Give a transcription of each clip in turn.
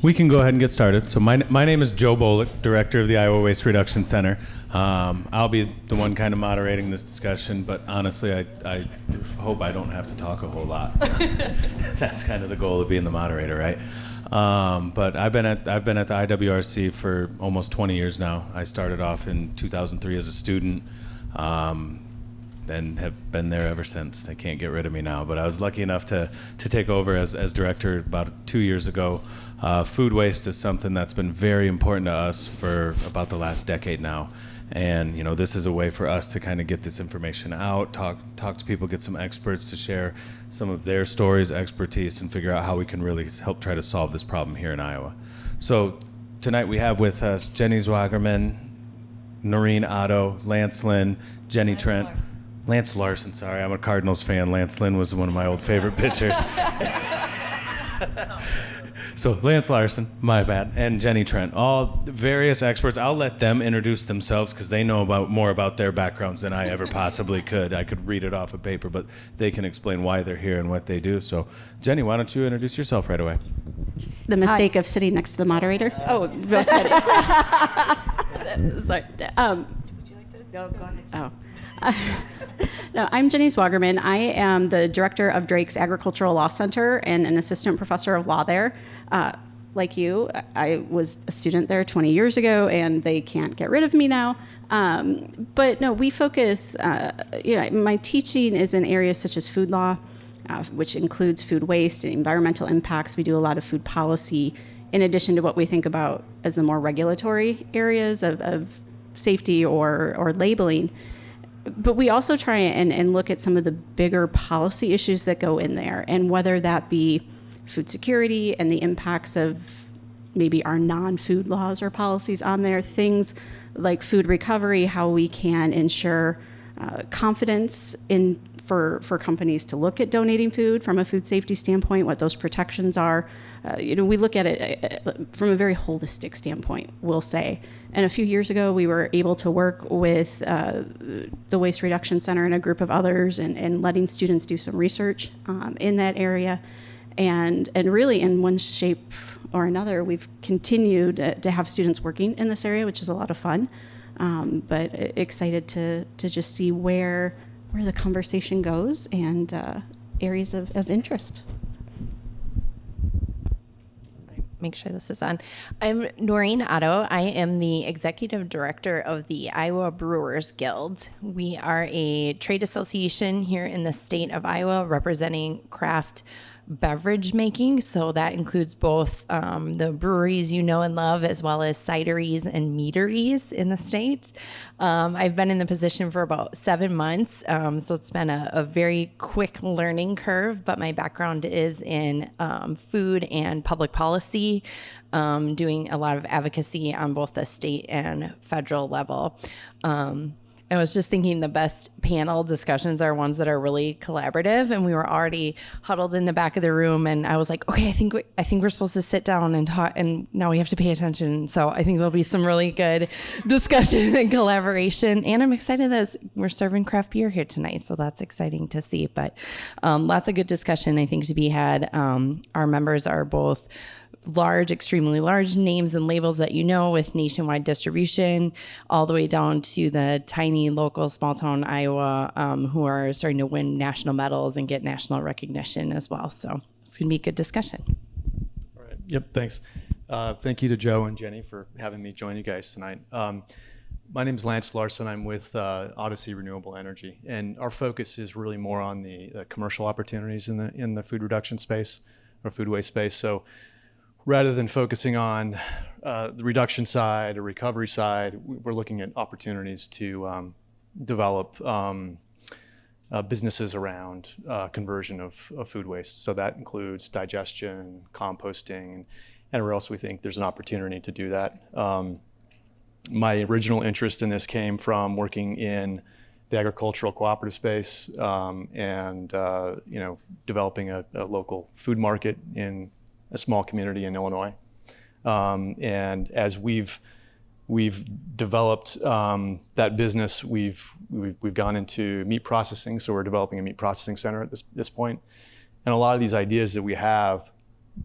We can go ahead and get started. So my name is Joe Bolick, Director of the Iowa Waste Reduction Center. I'll be the one kind of moderating this discussion, but honestly, I hope I don't have to talk a whole lot. That's kind of the goal of being the moderator, right? But I've been at the IWRC for almost 20 years now. I started off in 2003 as a student, and have been there ever since. They can't get rid of me now, but I was lucky enough to take over as director about 2 years ago. Food waste is something that's been very important to us for about the last decade now. And this is a way for us to kind of get this information out, talk to people, get some experts to share some of their stories, expertise, and figure out how we can really help try to solve this problem here in Iowa. So tonight we have with us Jenny Zwagerman, Noreen Otto, Lance Lynn, Jenny Trent. Lance Larson, sorry, I'm a Cardinals fan. Lance Lynn was one of my old favorite pitchers. So Lance Larson, my bad, and Jenny Trent, all various experts. I'll let them introduce themselves because they know more about their backgrounds than I ever possibly could. I could read it off of paper, but they can explain why they're here and what they do. So Jenny, why don't you introduce yourself right away? The mistake of sitting next to the moderator. Oh, both sorry. Would you like to? No, go ahead. Oh. No, I'm Jenny Zwagerman. I am the director of Drake's Agricultural Law Center and an assistant professor of law there. Like you, I was a student there 20 years ago, and they can't get rid of me now. But no, we focus, my teaching is in areas such as food law, which includes food waste and environmental impacts. We do a lot of food policy, in addition to what we think about as the more regulatory areas of safety or labeling. But we also try and look at some of the bigger policy issues that go in there, and whether that be food security and the impacts of maybe our non-food laws or policies on there, things like food recovery, how we can ensure confidence for companies to look at donating food from a food safety standpoint, what those protections are. We look at it from a very holistic standpoint, we'll say. And a few years ago, we were able to work with the Waste Reduction Center and a group of others and letting students do some research in that area. And really, in one shape or another, we've continued to have students working in this area, which is a lot of fun. But excited to just see where the conversation goes and areas of interest. Make sure this is on. I'm Noreen Otto. I am the executive director of the Iowa Brewers Guild. We are a trade association here in the state of Iowa representing craft beverage making. So that includes both the breweries you know and love, as well as cideries and meaderies in the state. I've been in the position for about 7 months, so it's been a very quick learning curve, but my background is in food and public policy, doing a lot of advocacy on both the state and federal level. I was just thinking the best panel discussions are ones that are really collaborative, and we were already huddled in the back of the room, and I was like, okay, I think we're supposed to sit down and talk, and now we have to pay attention. So I think there'll be some really good discussion and collaboration, and I'm excited that we're serving craft beer here tonight, so that's exciting to see. But lots of good discussion, I think, to be had. Our members are both large, extremely large names and labels that with nationwide distribution, all the way down to the tiny local small town Iowa who are starting to win national medals and get national recognition as well. So it's going to be a good discussion. All right. Yep. Thanks. Thank you to Joe and Jenny for having me join you guys tonight. My name is Lance Larson. I'm with Odyssey Renewable Energy, and our focus is really more on the commercial opportunities in the food reduction space or food waste space. So rather than focusing on the reduction side or recovery side, we're looking at opportunities to develop businesses around conversion of food waste. So that includes digestion, composting, and anywhere else we think there's an opportunity to do that. My original interest in this came from working in the agricultural cooperative space and developing a local food market in a small community in Illinois. And as we've developed that business, we've gone into meat processing. So we're developing a meat processing center at this point. And a lot of these ideas that we have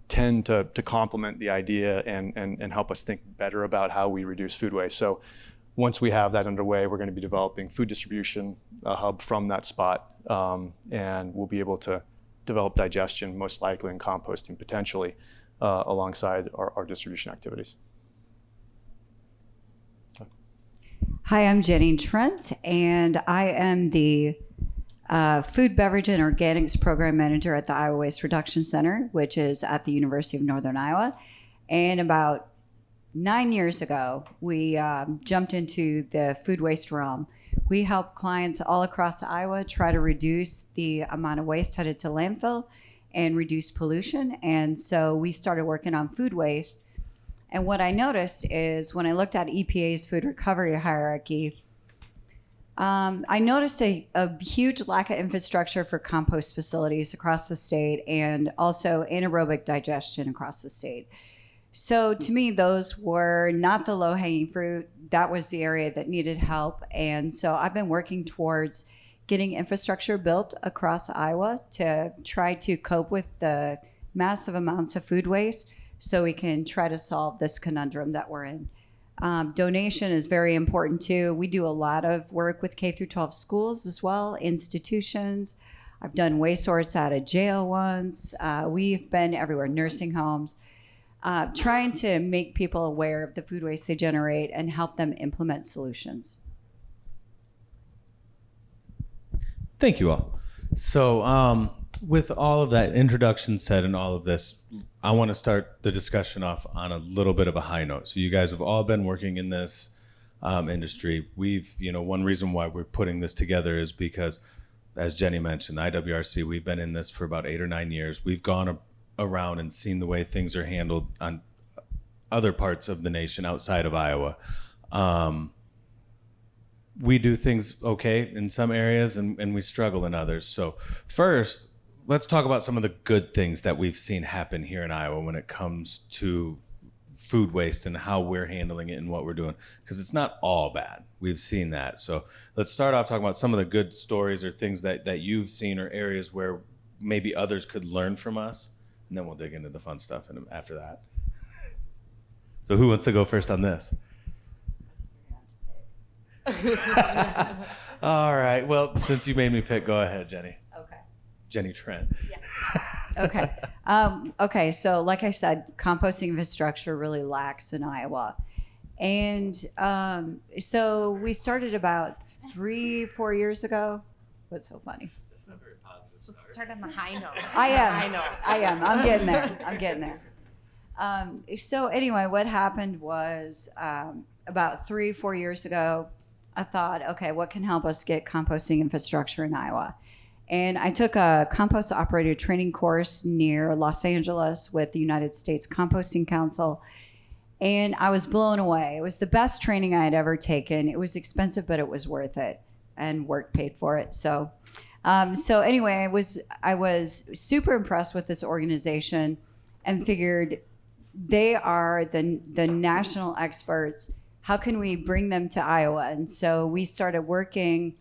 tend to complement the idea and help us think better about how we reduce food waste. So once we have that underway, we're going to be developing food distribution, a hub from that spot, and we'll be able to develop digestion, most likely, and composting potentially alongside our distribution activities. Hi, I'm Jenny Trent, and I am the Food, Beverage, and Organics Program Manager at the Iowa Waste Reduction Center, which is at the University of Northern Iowa. And about 9 years ago, we jumped into the food waste realm. We help clients all across Iowa try to reduce the amount of waste headed to landfill and reduce pollution. And so we started working on food waste. And what I noticed is when I looked at EPA's food recovery hierarchy, I noticed a huge lack of infrastructure for compost facilities across the state and also anaerobic digestion across the state. So to me, those were not the low-hanging fruit. That was the area that needed help. And so I've been working towards getting infrastructure built across Iowa to try to cope with the massive amounts of food waste so we can try to solve this conundrum that we're in. Donation is very important too. We do a lot of work with K through 12 schools as well, institutions. I've done waste sorts out of jail once. We've been everywhere, nursing homes, trying to make people aware of the food waste they generate and help them implement solutions. Thank you all. So with all of that introduction said and all of this, I want to start the discussion off on a little bit of a high note. So you guys have all been working in this industry. One reason why we're putting this together is because, as Jenny mentioned, IWRC, we've been in this for about 8 or 9 years. We've gone around and seen the way things are handled on other parts of the nation outside of Iowa. We do things okay in some areas and we struggle in others. So first, let's talk about some of the good things that we've seen happen here in Iowa when it comes to food waste and how we're handling it and what we're doing, because it's not all bad. We've seen that. So let's start off talking about some of the good stories or things that you've seen or areas where maybe others could learn from us, and then we'll dig into the fun stuff after that. So who wants to go first on this? All right. Well, since you made me pick, go ahead, Jenny. Okay. Jenny Trent. Okay. Okay. So like I said, composting infrastructure really lacks in Iowa. And so we started about 3-4 years ago. What's so funny? It's not very positive start. Start on the high note. I am. I'm getting there. So anyway, what happened was about 3-4 years ago, I thought, okay, what can help us get composting infrastructure in Iowa? And I took a compost operator training course near Los Angeles with the United States Composting Council. And I was blown away. It was the best training I had ever taken. It was expensive, but it was worth it, and work paid for it. So anyway, I was super impressed with this organization and figured they are the national experts. How can we bring them to Iowa? And so we started working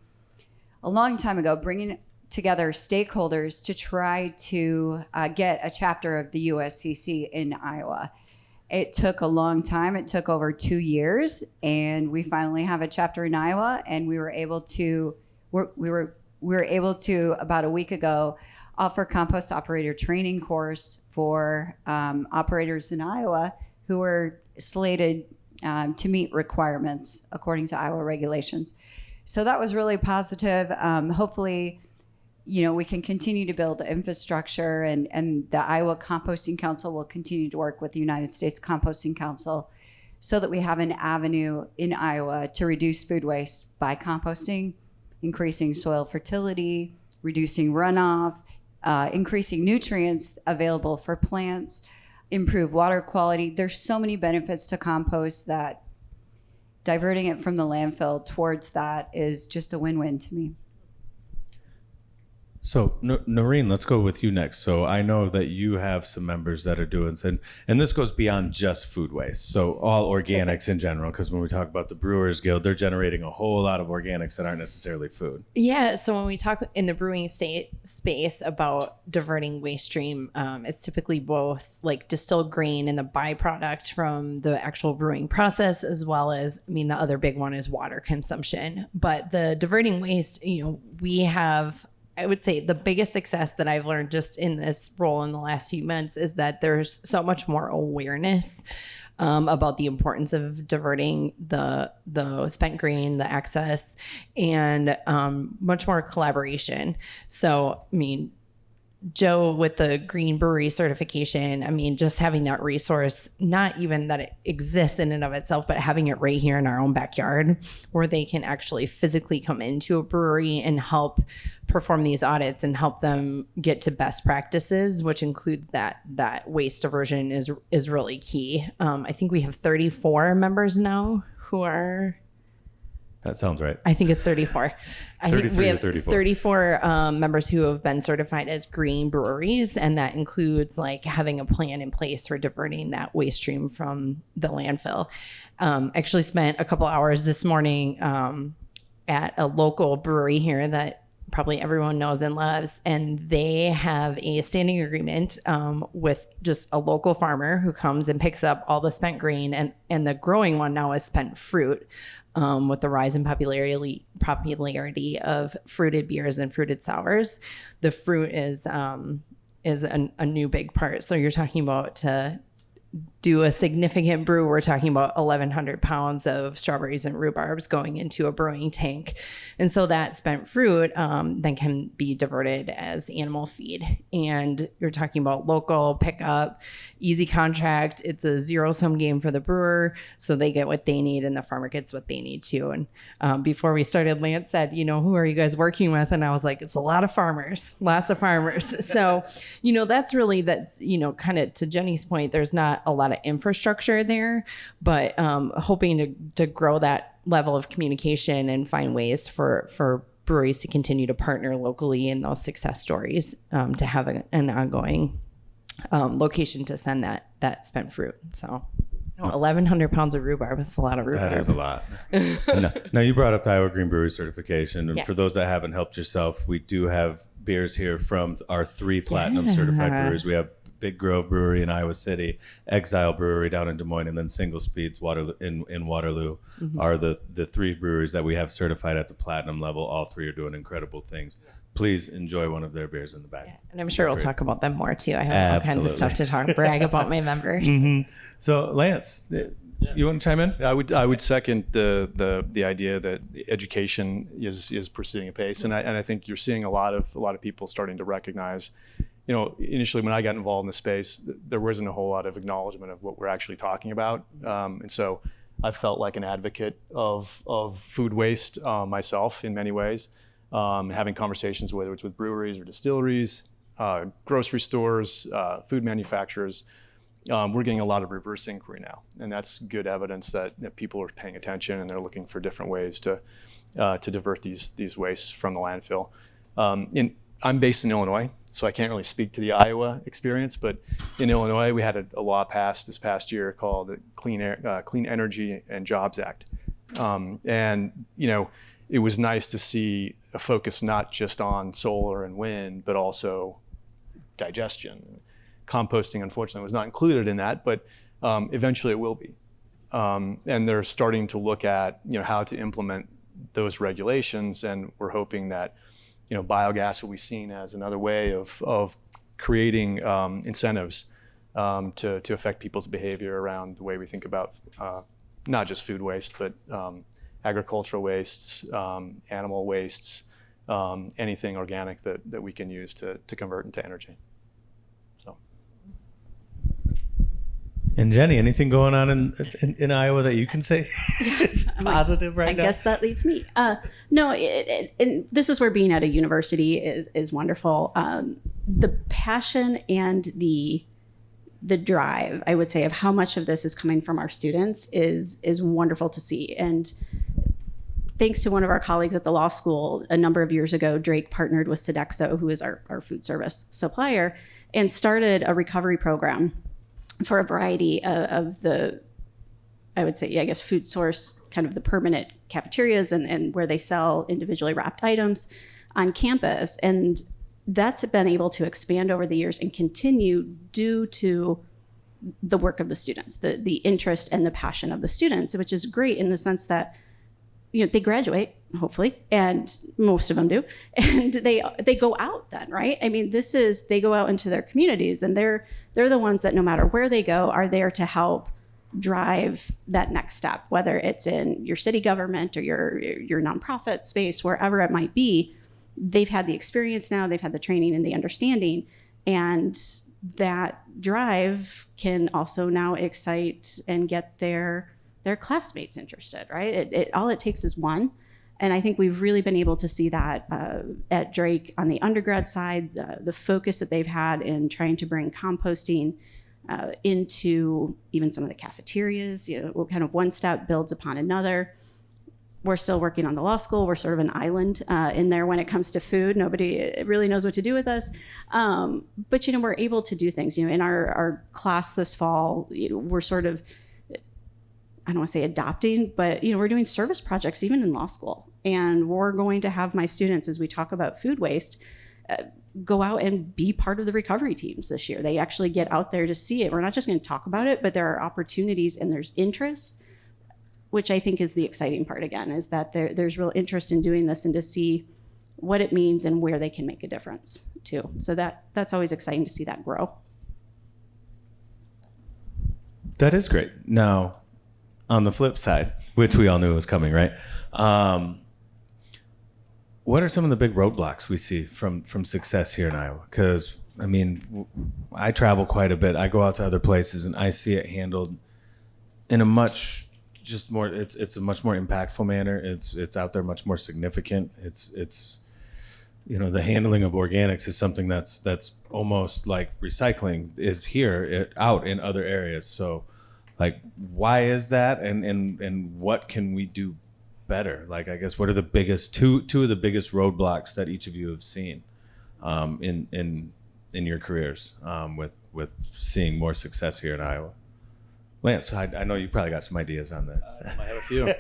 a long time ago, bringing together stakeholders to try to get a chapter of the USCC in Iowa. It took a long time. It took over 2 years, and we finally have a chapter in Iowa. And we were able to about a week ago offer compost operator training course for operators in Iowa who are slated to meet requirements according to Iowa regulations. So that was really positive. Hopefully, we can continue to build infrastructure, and the Iowa Composting Council will continue to work with the United States Composting Council so that we have an avenue in Iowa to reduce food waste by composting, increasing soil fertility, reducing runoff, increasing nutrients available for plants, improve water quality. There's so many benefits to compost that diverting it from the landfill towards that is just a win-win to me. So, Noreen, let's go with you next. So, I know that you have some members that are doing, and this goes beyond just food waste. So, all organics in general, because when we talk about the Brewers Guild, they're generating a whole lot of organics that aren't necessarily food. Yeah. So when we talk in the brewing space about diverting waste stream, it's typically both like distilled grain and the byproduct from the actual brewing process, as well as, I mean, the other big one is water consumption. But the diverting waste, we have, I would say the biggest success that I've learned just in this role in the last few months is that there's so much more awareness about the importance of diverting the spent grain, the excess, and much more collaboration. So, I mean, Joe, with the green brewery certification, I mean, just having that resource, not even that it exists in and of itself, but having it right here in our own backyard where they can actually physically come into a brewery and help perform these audits and help them get to best practices, which includes that waste diversion is really key. I think we have 34 members now who are... That sounds right. I think it's 34. I think we have 34 members who have been certified as green breweries, and that includes like having a plan in place for diverting that waste stream from the landfill. Actually spent a couple hours this morning at a local brewery here that probably everyone knows and loves, and they have a standing agreement with just a local farmer who comes and picks up all the spent grain, and the growing one now is spent fruit. With the rise in popularity of fruited beers and fruited sours, the fruit is a new big part. So you're talking about to do a significant brew, we're talking about 1,100 pounds of strawberries and rhubarbs going into a brewing tank. And so that spent fruit then can be diverted as animal feed. And you're talking about local pickup, easy contract. It's a zero-sum game for the brewer. So they get what they need and the farmer gets what they need too. And before we started, Lance said, who are you guys working with? And I was like, it's a lot of farmers, lots of farmers. So, that's really kind of to Jenny's point, there's not a lot of infrastructure there, but hoping to grow that level of communication and find ways for breweries to continue to partner locally in those success stories, to have an ongoing location to send that spent fruit. So 1,100 pounds of rhubarb, that's a lot of rhubarb. That is a lot. Now you brought up the Iowa Green Brewery certification, and for those that haven't helped yourself, we do have beers here from our 3 platinum certified breweries. We have Big Grove Brewery in Iowa City, Exile Brewery down in Des Moines, and then Single Speeds in Waterloo are the 3 breweries that we have certified at the platinum level. All 3 are doing incredible things. Please enjoy one of their beers in the back. Yeah, and I'm sure we'll talk about them more too. I have all kinds of stuff to brag about my members. So Lance, you want to chime in? I would second the idea that education is proceeding apace, and I think you're seeing a lot of people starting to recognize. Initially when I got involved in the space, there wasn't a whole lot of acknowledgement of what we're actually talking about. And so I felt like an advocate of food waste myself in many ways, having conversations, whether it's with breweries or distilleries, grocery stores, food manufacturers. We're getting a lot of reverse inquiry now, and that's good evidence that people are paying attention and they're looking for different ways to divert these wastes from the landfill. I'm based in Illinois, so I can't really speak to the Iowa experience, but in Illinois, we had a law passed this past year called the Clean Energy and Jobs Act. And it was nice to see a focus not just on solar and wind, but also digestion. Composting, unfortunately, was not included in that, but eventually it will be. And they're starting to look at how to implement those regulations, and we're hoping that biogas will be seen as another way of creating incentives to affect people's behavior around the way we think about not just food waste, but agricultural wastes, animal wastes, anything organic that we can use to convert into energy. So. And Jenny, anything going on in Iowa that you can say is positive right now? I guess that leaves me. No, and this is where being at a university is wonderful. The passion and the drive, I would say, of how much of this is coming from our students is wonderful to see. And thanks to one of our colleagues at the law school, a number of years ago, Drake partnered with Sodexo, who is our food service supplier, and started a recovery program for a variety of the, I would say, I guess, food source, kind of the permanent cafeterias and where they sell individually wrapped items on campus. And that's been able to expand over the years and continue due to the work of the students, the interest and the passion of the students, which is great in the sense that, they graduate, hopefully, and most of them do, and they go out then, right? I mean, they go out into their communities, and they're the ones that no matter where they go are there to help drive that next step, whether it's in your city government or your nonprofit space, wherever it might be. They've had the experience now, they've had the training and the understanding, and that drive can also now excite and get their classmates interested, right? All it takes is one. And I think we've really been able to see that at Drake on the undergrad side, the focus that they've had in trying to bring composting into even some of the cafeterias, kind of one step builds upon another. We're still working on the law school. We're sort of an island in there when it comes to food. Nobody really knows what to do with us. But, we're able to do things. In our class this fall, we're sort of, I don't want to say adopting, but, we're doing service projects even in law school. And we're going to have my students, as we talk about food waste, go out and be part of the recovery teams this year. They actually get out there to see it. We're not just going to talk about it, but there are opportunities and there's interest, which I think is the exciting part again, is that there's real interest in doing this and to see what it means and where they can make a difference too. So that's always exciting to see that grow. That is great. Now, on the flip side, which we all knew was coming, right? What are some of the big roadblocks we see from success here in Iowa? Because, I travel quite a bit. I go out to other places and I see it handled in a much more impactful manner. It's out there much more significant. It's the handling of organics is something that's almost like recycling is here out in other areas. So, why is that, and what can we do better? I guess what are the biggest two of the biggest roadblocks that each of you have seen in your careers with seeing more success here in Iowa? Lance, I know you probably got some ideas on that. I have a few.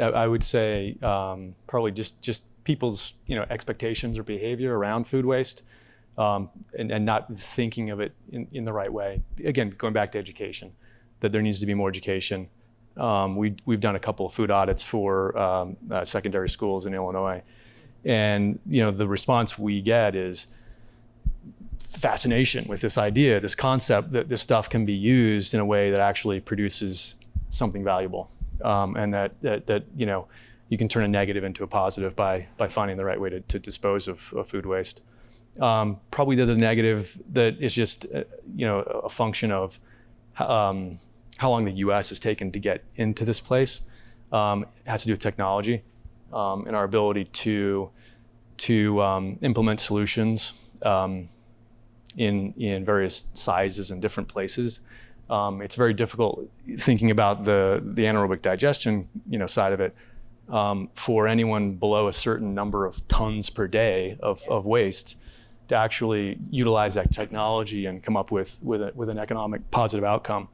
I would say probably just people's expectations or behavior around food waste, and not thinking of it in the right way. Again, going back to education, that there needs to be more education. We've done a couple of food audits for secondary schools in Illinois, and the response we get is fascination with this idea, this concept that this stuff can be used in a way that actually produces something valuable, and that you can turn a negative into a positive by finding the right way to dispose of food waste. Probably the negative that is just a function of how long the U.S. has taken to get into this place. It has to do with technology and our ability to implement solutions in various sizes and different places. It's very difficult thinking about the anaerobic digestion side of it. For anyone below a certain number of tons per day of waste to actually utilize that technology and come up with an economic positive outcome.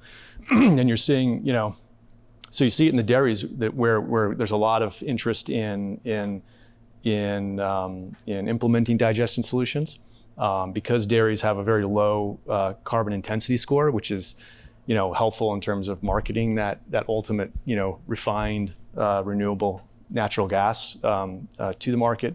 And you're seeing, so you see it in the dairies that where there's a lot of interest in implementing digestion solutions, because dairies have a very low carbon intensity score, which is helpful in terms of marketing that ultimate refined renewable natural gas to the market.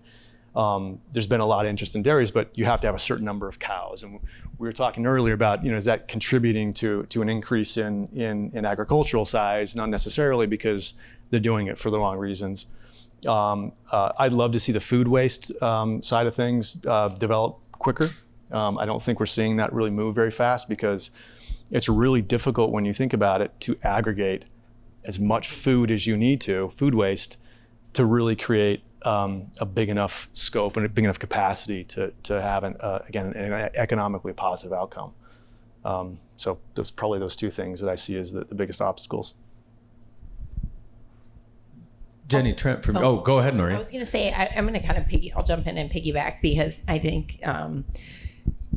There's been a lot of interest in dairies, but you have to have a certain number of cows. And we were talking earlier about, is that contributing to an increase in agricultural size? Not necessarily, because they're doing it for the wrong reasons. I'd love to see the food waste side of things develop quicker. I don't think we're seeing that really move very fast, because it's really difficult when you think about it to aggregate as much food as you need to, food waste, to really create a big enough scope and a big enough capacity to have an economically positive outcome. So those two things that I see as the biggest obstacles. Jenny, Trent, from go ahead, I Noreen. was going to say, I'm going to kind of I'll jump in and piggyback because I think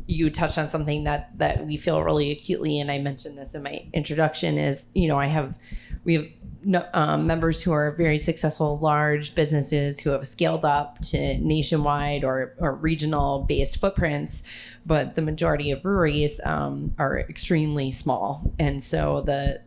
you touched on something that we feel really acutely, and I mentioned this in my introduction, is, we have members who are very successful, large businesses who have scaled up to nationwide or regional based footprints, but the majority of breweries are extremely small. And so the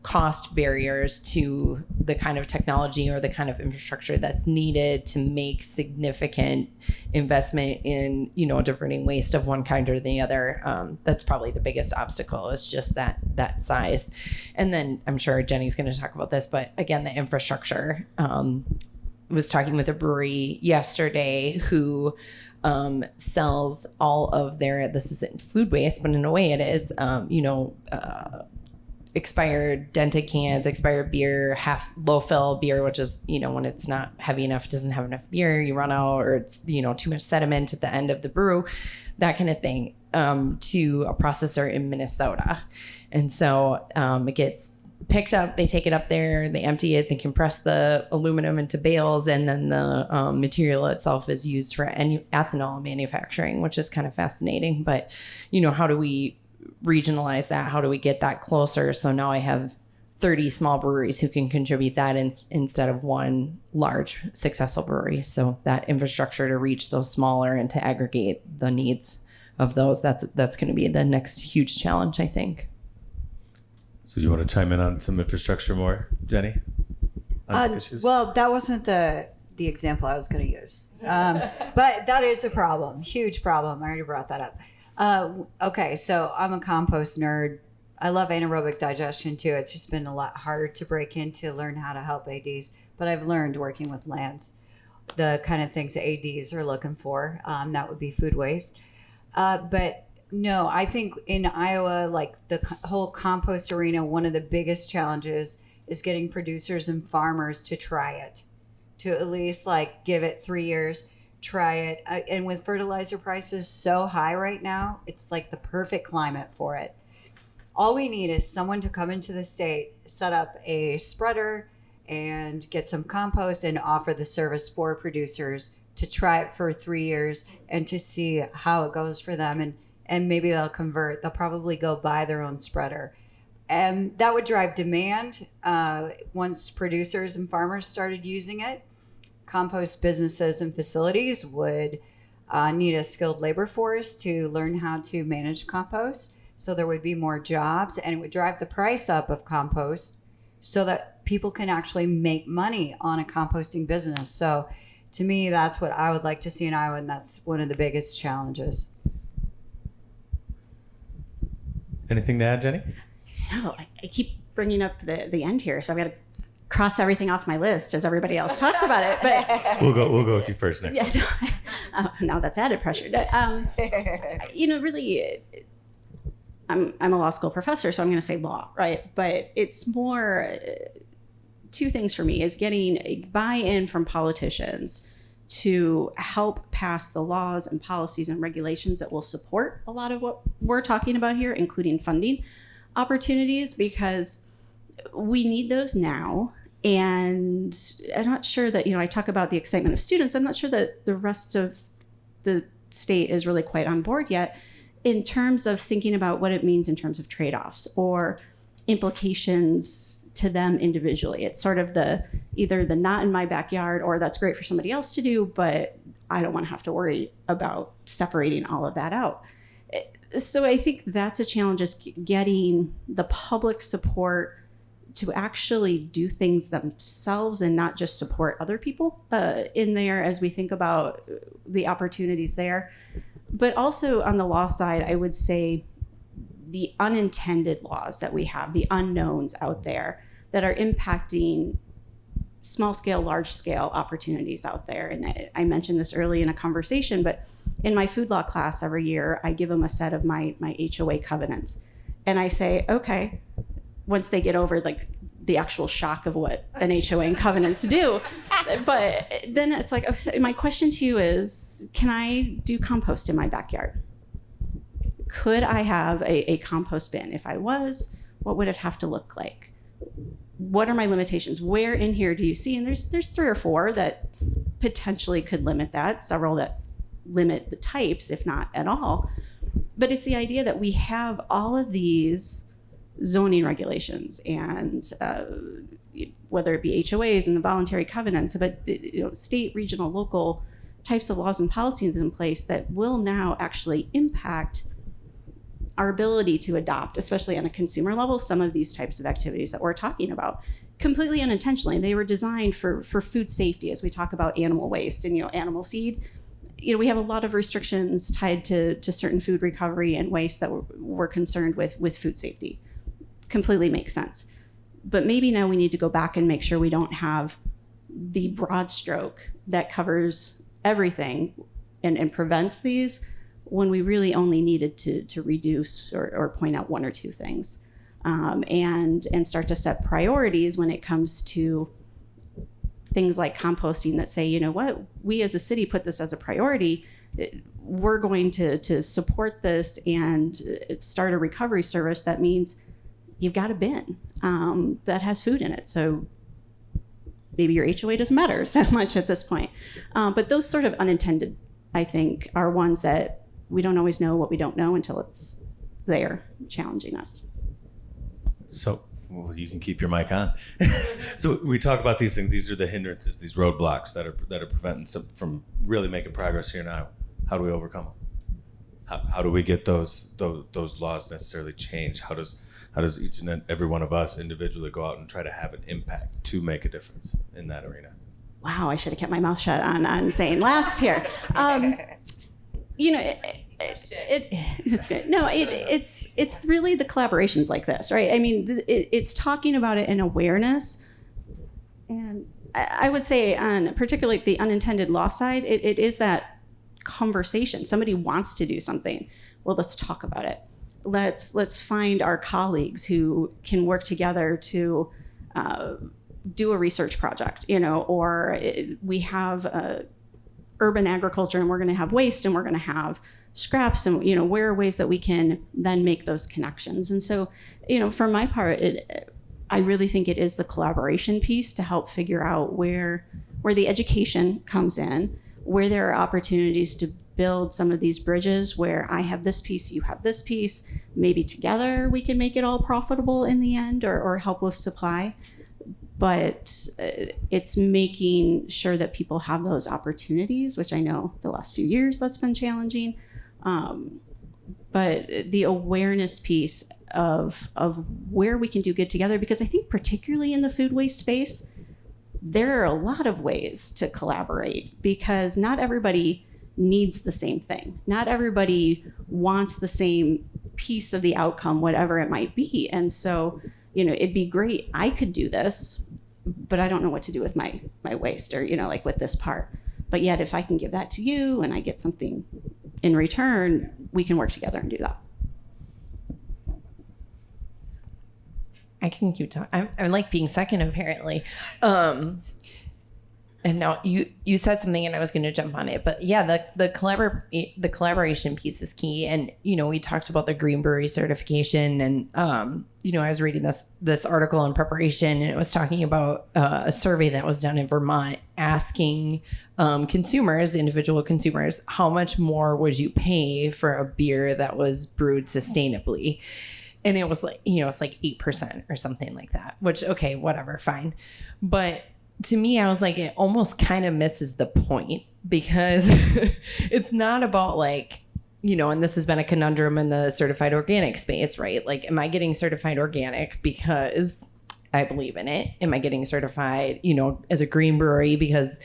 cost barriers to the kind of technology or the kind of infrastructure that's needed to make significant investment in, diverting waste of one kind or the other, that's probably the biggest obstacle, is just that size. And then I'm sure Jenny's going to talk about this, but again, the infrastructure. Was talking with a brewery yesterday who sells all of this isn't food waste, but in a way it is, expired dented cans, expired beer, half low fill beer, which is, when it's not heavy enough, it doesn't have enough beer, you run out, or it's, too much sediment at the end of the brew, that kind of thing, to a processor in Minnesota. And so it gets picked up, they take it up there, they empty it, they compress the aluminum into bales, and then the material itself is used for ethanol manufacturing, which is kind of fascinating. But, how do we regionalize that? How do we get that closer? So now I have 30 small breweries who can contribute that instead of one large successful brewery. So that infrastructure to reach those smaller and to aggregate the needs of those, that's going to be the next huge challenge, I think. So you want to chime in on some infrastructure more, Jenny? Well, that wasn't the example I was going to use. But that is a problem, huge problem. I already brought that up. Okay, so I'm a compost nerd. I love anaerobic digestion too. It's just been a lot harder to break into, learn how to help ADs. But I've learned working with lands, the kind of things that ADs are looking for. That would be food waste. But no, I think in Iowa, like the whole compost arena, one of the biggest challenges is getting producers and farmers to try it, to at least like give it 3 years. Try it. And with fertilizer prices so high right now, it's like the perfect climate for it. All we need is someone to come into the state, set up a spreader, and get some compost and offer the service for producers to try it for 3 years and to see how it goes for them. And maybe they'll convert. They'll probably go buy their own spreader. And that would drive demand once producers and farmers started using it. Compost businesses and facilities would need a skilled labor force to learn how to manage compost. So there would be more jobs, and it would drive the price up of compost so that people can actually make money on a composting business. So to me, that's what I would like to see in Iowa, and that's one of the biggest challenges. Anything to add, Jenny? No, I keep bringing up the end here, so I've got to cross everything off my list as everybody else talks about it. But we'll go with you first next. Yeah, now that's added pressure. Really, I'm a law school professor, so I'm going to say law, right? But it's more two things for me: is getting a buy-in from politicians to help pass the laws and policies and regulations that will support a lot of what we're talking about here, including funding opportunities, because we need those now. And I'm not sure that, I talk about the excitement of students. I'm not sure that the rest of the state is really quite on board yet in terms of thinking about what it means in terms of trade-offs or implications to them individually. It's sort of either the not in my backyard or that's great for somebody else to do, but I don't want to have to worry about separating all of that out. So I think that's a challenge, is getting the public support to actually do things themselves and not just support other people in there as we think about the opportunities there. But also on the law side, I would say the unintended laws that we have, the unknowns out there that are impacting small scale, large scale opportunities out there. And I mentioned this early in a conversation, but in my food law class every year, I give them a set of my HOA covenants. And I say, okay, once they get over like the actual shock of what an HOA and covenants do. But then it's like, okay, my question to you is, can I do compost in my backyard? Could I have a compost bin? If I was, what would it have to look like? what are my limitations? Where in here do you see? And there's 3 or 4 that potentially could limit that, several that limit the types, if not at all. But it's the idea that we have all of these zoning regulations and whether it be HOAs and the voluntary covenants, but state, regional, local types of laws and policies in place that will now actually impact our ability to adopt, especially on a consumer level, some of these types of activities that we're talking about completely unintentionally. They were designed for food safety, as we talk about animal waste and animal feed. We have a lot of restrictions tied to certain food recovery and waste that we're concerned with food safety. Completely makes sense. But maybe now we need to go back and make sure we don't have the broad stroke that covers everything and prevents these, when we really only needed to reduce or point out 1 or 2 things, and start to set priorities when it comes to things like composting that say, we as a city put this as a priority. We're going to support this and start a recovery service. That means you've got a bin that has food in it. So maybe your HOA doesn't matter so much at this point. But those sort of unintended, I think, are ones that we don't always know what we don't know until it's there challenging us. So, well, you can keep your mic on. So we talk about these things. These are the hindrances, these roadblocks that are preventing some from really making progress here now. How do we overcome them? How do we get those laws necessarily changed? How does each and every one of us individually go out and try to have an impact to make a difference in that arena? Wow, I should have kept my mouth shut on saying last here. It's good. No, it's really the collaborations like this, right? I mean, it's talking about it in awareness, and I would say on particularly the unintended law side, it is that conversation. Somebody wants to do something. Well, let's talk about it. Let's find our colleagues who can work together to do a research project, or we have urban agriculture and we're going to have waste and we're going to have scraps, and where are ways that we can then make those connections. And so for my part, I really think it is the collaboration piece to help figure out where the education comes in, where there are opportunities to build some of these bridges where I have this piece, you have this piece, maybe together we can make it all profitable in the end, or help with supply. But it's making sure that people have those opportunities, which I know the last few years that's been challenging. But the awareness piece of where we can do good together, because I think particularly in the food waste space, there are a lot of ways to collaborate, because not everybody needs the same thing. Not everybody wants the same piece of the outcome, whatever it might be. And so it'd be great. I could do this, but I don't know what to do with my waste, or, like with this part. But yet, if I can give that to you and I get something in return, we can work together and do that. I can keep talking. I'm like being second, apparently. And now you said something and I was going to jump on it, but yeah, the collaboration piece is key. And, we talked about the Green Brewery certification, and, I was reading this article in preparation, and it was talking about a survey that was done in Vermont asking individual consumers, how much more would you pay for a beer that was brewed sustainably? And it was like, it's like 8% or something like that, which, okay, whatever, fine. But to me, I was like, it almost kind of misses the point, because it's not about like, and this has been a conundrum in the certified organic space, right? Like, am I getting certified organic because I believe in it? Am I getting certified, as a green brewery because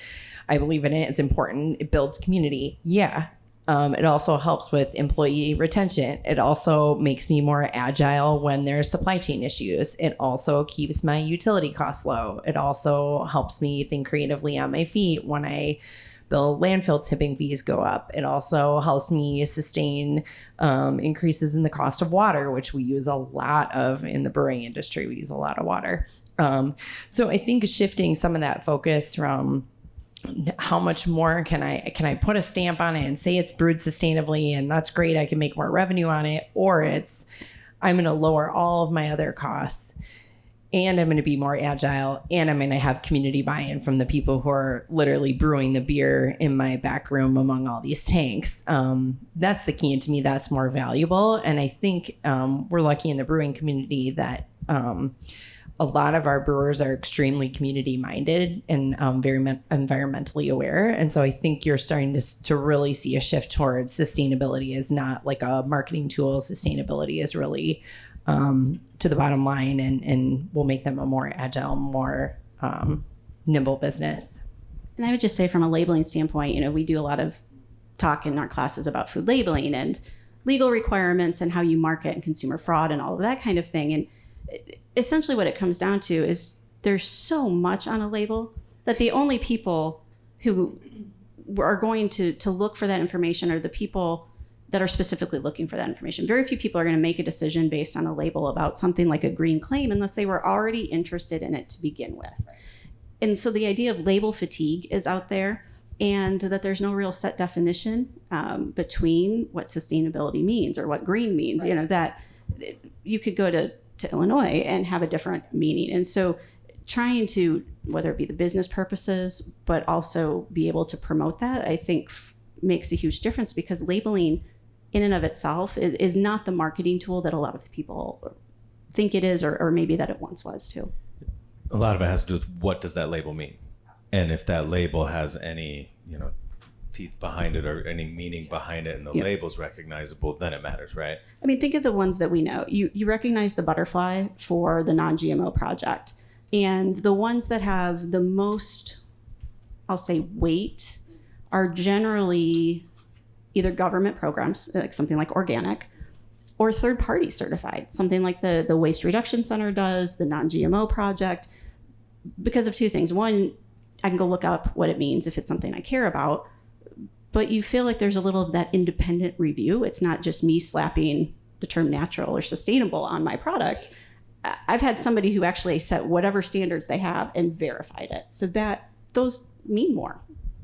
I believe in it? It's important. It builds community. Yeah. It also helps with employee retention. It also makes me more agile when there's supply chain issues. It also keeps my utility costs low. It also helps me think creatively on my feet when the landfill tipping fees go up. It also helps me sustain increases in the cost of water, which we use a lot of in the brewing industry. We use a lot of water. So I think shifting some of that focus from how much more can I put a stamp on it and say it's brewed sustainably and that's great, I can make more revenue on it, or it's I'm going to lower all of my other costs and I'm going to be more agile, and I'm going to have community buy-in from the people who are literally brewing the beer in my back room among all these tanks. That's the key. And to me, that's more valuable. And I think we're lucky in the brewing community that a lot of our brewers are extremely community minded and very environmentally aware. And so I think you're starting to really see a shift towards sustainability is not like a marketing tool. Sustainability is really to the bottom line and will make them a more agile, more nimble business. And I would just say from a labeling standpoint, you know, we do a lot of talk in our classes about food labeling and legal requirements and how you market and consumer fraud and all of that kind of thing. And essentially what it comes down to is there's so much on a label that the only people who are going to look for that information are the people that are specifically looking for that information. Very few people are going to make a decision based on a label about something like a green claim unless they were already interested in it to begin with. And so the idea of label fatigue is out there, and that there's no real set definition between what sustainability means or what green means. Right. You know, that you could go to Illinois and have a different meaning. And so trying to, whether it be the business purposes, but also be able to promote that, I think makes a huge difference, because labeling in and of itself is not the marketing tool that a lot of people think it is, or maybe that it once was too. A lot of it has to do with what does that label mean? And if that label has any, teeth behind it or any meaning behind it, and the label's recognizable, then it matters, right? I mean, think of the ones that we know. You recognize the butterfly for the non-GMO project, and the ones that have the most, I'll say, weight are generally either government programs, like something like organic, or third-party certified, something like the Waste Reduction Center does, the non-GMO project, because of two things. One, I can go look up what it means if it's something I care about, but you feel like there's a little of that independent review. It's not just me slapping the term natural or sustainable on my product. I've had somebody who actually set whatever standards they have and verified it. So that those mean more.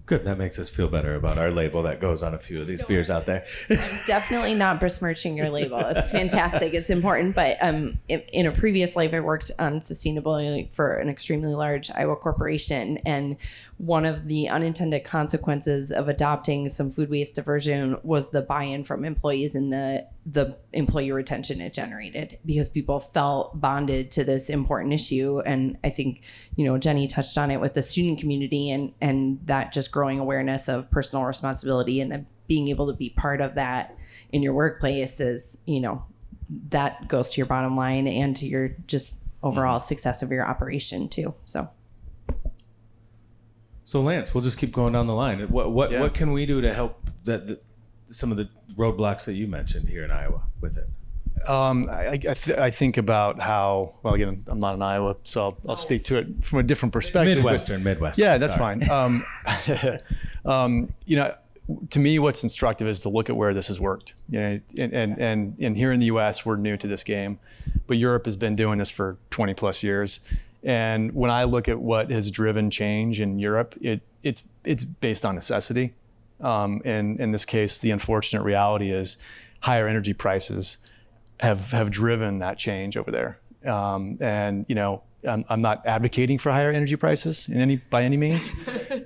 Good. That makes us feel better about our label that goes on a few of these beers out there. I'm definitely not besmirching your label. It's fantastic. It's important. But in a previous life, I worked on sustainability for an extremely large Iowa corporation. And one of the unintended consequences of adopting some food waste diversion was the buy-in from employees and the employee retention it generated, because people felt bonded to this important issue. And I think, Jenny touched on it with the student community and that just growing awareness of personal responsibility, and then being able to be part of that in your workplace is, that goes to your bottom line and to your just overall success of your operation too. So Lance, we'll just keep going down the line. What can we do to help some of the roadblocks that you mentioned here in Iowa with it? I think about how, well, again, I'm not in Iowa, so I'll speak to it from a different perspective. Midwestern. Yeah, that's fine. To me, what's instructive is to look at where this has worked. And here in the U.S., we're new to this game, but Europe has been doing this for 20 plus years. And when I look at what has driven change in Europe, it's based on necessity. And in this case, the unfortunate reality is higher energy prices have driven that change over there. I'm not advocating for higher energy prices by any means,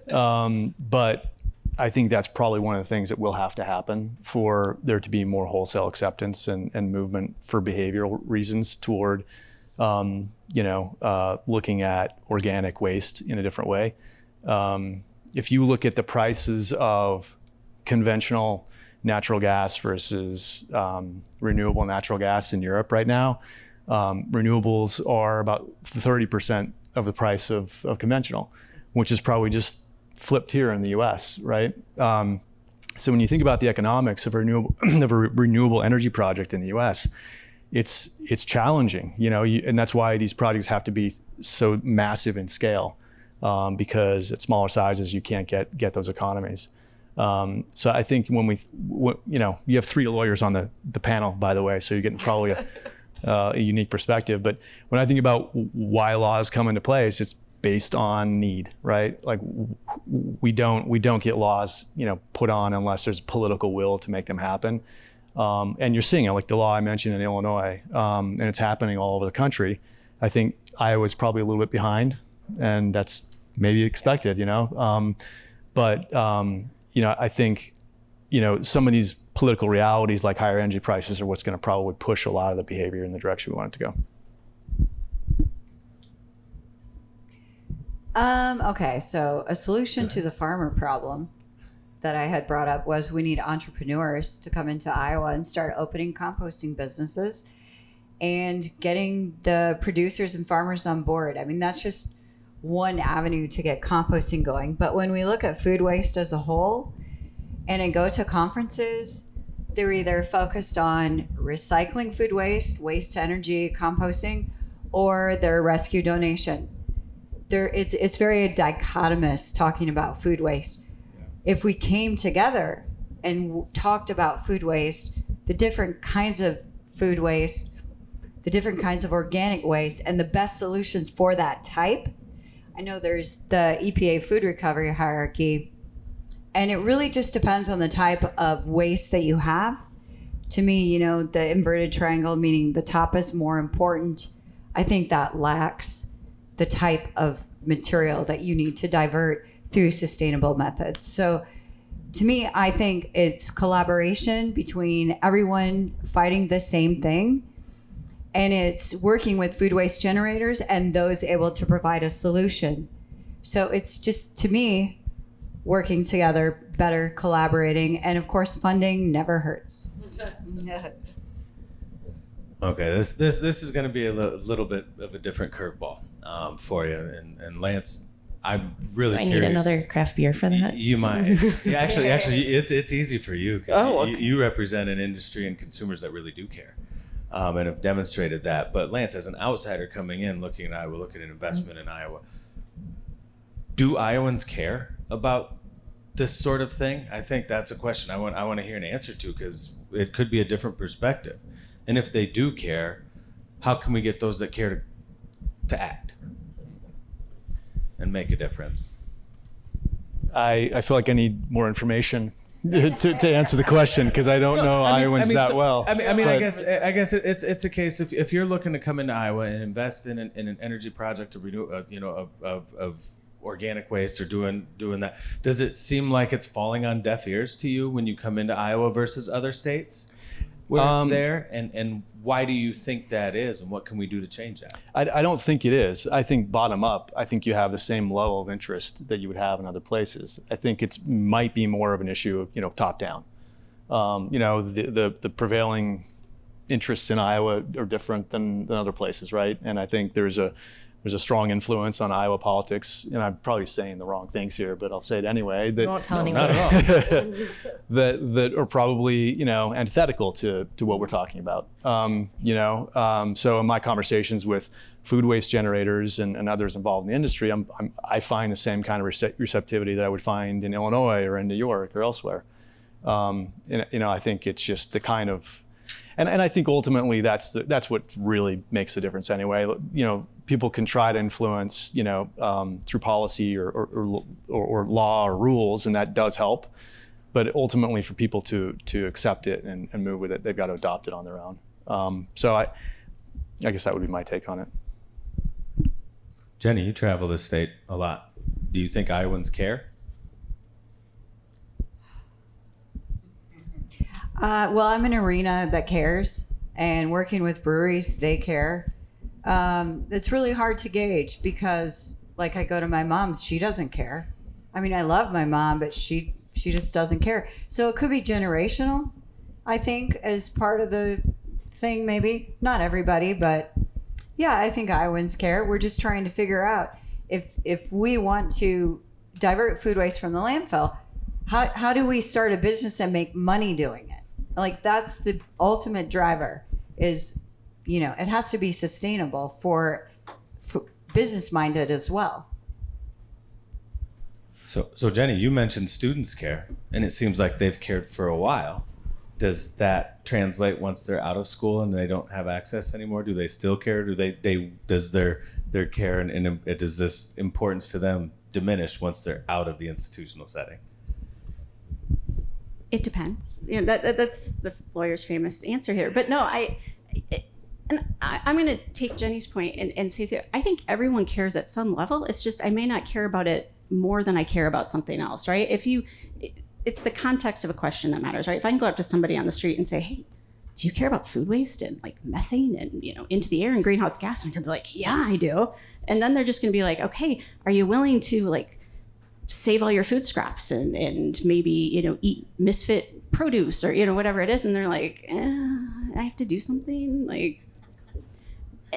but I think that's probably one of the things that will have to happen for there to be more wholesale acceptance and movement for behavioral reasons toward, looking at organic waste in a different way. If you look at the prices of conventional natural gas versus renewable natural gas in Europe right now, renewables are about 30% of the price of conventional, which is probably just flipped here in the US, right? So when you think about the economics of a renewable energy project in the US, it's challenging, and that's why these projects have to be so massive in scale, because at smaller sizes you can't get those economies. So I think when you have three lawyers on the panel, by the way, so you're getting probably a unique perspective. But when I think about why laws come into place, it's based on need, right? Like we don't get laws, put on unless there's political will to make them happen. And you're seeing it, like the law I mentioned in Illinois, and it's happening all over the country. I think Iowa's probably a little bit behind, and that's maybe expected, But I think, some of these political realities like higher energy prices are what's going to probably push a lot of the behavior in the direction we want it to go. Okay, so a solution to the farmer problem that I had brought up was we need entrepreneurs to come into Iowa and start opening composting businesses and getting the producers and farmers on board. I mean, that's just one avenue to get composting going. But when we look at food waste as a whole and then go to conferences, they're either focused on recycling food waste, waste to energy, composting, or their rescue donation. It's very dichotomous talking about food waste. If we came together and talked about food waste, the different kinds of food waste, the different kinds of organic waste, and the best solutions for that type. I know there's the EPA food recovery hierarchy, and it really just depends on the type of waste that you have. To me, the inverted triangle, meaning the top is more important, I think that lacks the type of material that you need to divert through sustainable methods. So to me, I think it's collaboration between everyone fighting the same thing, and it's working with food waste generators and those able to provide a solution. So it's just, to me, working together, better collaborating, and of course, funding never hurts. Okay, this is going to be a little bit of a different curveball for you, and Lance, I'm really Do I curious. need another craft beer for that? You might. Yeah, actually, it's easy for you because you represent an industry and consumers that really do care, and have demonstrated that. But Lance, as an outsider coming in, looking at Iowa, looking at investment in Iowa, do Iowans care about this sort of thing? I think that's a question I want to hear an answer to, because it could be a different perspective. And if they do care, how can we get those that care to act and make a difference? I feel like I need more information to answer the question, because I don't know Iowans that well. I But- guess it's a case if you're looking to come into Iowa and invest in an energy project to renew of organic waste or doing that, does it seem like it's falling on deaf ears to you when you come into Iowa versus other states where it's there, and why do you think that is, and what can we do to change that? I don't think it is. I think bottom up, I think you have the same level of interest that you would have in other places. I think it might be more of an issue of, top down. The prevailing interests in Iowa are different than other places, right? And I think there's a strong influence on Iowa politics, and I'm probably saying the wrong things here, but I'll say it anyway. That, You won't tell anyone. Not at all. that are probably antithetical to what we're talking about. So in my conversations with food waste generators and others involved in the industry, I find the same kind of receptivity that I would find in Illinois or in New York or elsewhere. I think it's just the kind of, and I think ultimately that's what really makes the difference anyway. People can try to influence, through policy or law or rules, and that does help. But ultimately, for people to accept it and move with it, they've got to adopt it on their own. So I guess that would be my take on it. Jenny, you travel the state a lot. Do you think Iowans care? Well, I'm in an arena that cares, and working with breweries, they care. It's really hard to gauge because, like, I go to my mom's, she doesn't care. I mean, I love my mom, but she just doesn't care. So it could be generational, I think, as part of the thing, maybe. Not everybody, but yeah, I think Iowans care. We're just trying to figure out if we want to divert food waste from the landfill, how do we start a business and make money doing it? Like, that's the ultimate driver is, it has to be sustainable for business minded as well. So Jenny, you mentioned students care, and it seems like they've cared for a while. Does that translate once they're out of school and they don't have access anymore? Do they still care? Does their care and does this importance to them diminish once they're out of the institutional setting? It depends. That's the lawyer's famous answer here. But no, And I'm going to take Jenny's point and say, I think everyone cares at some level. It's just I may not care about it more than I care about something else, right? It's the context of a question that matters, right? If I can go up to somebody on the street and say, hey, do you care about food waste and like methane and, into the air and greenhouse gas? And I can be like, yeah, I do. And then they're just going to be like, okay, are you willing to like save all your food scraps and maybe, eat misfit produce or, whatever it is. And they're like, I have to do something like.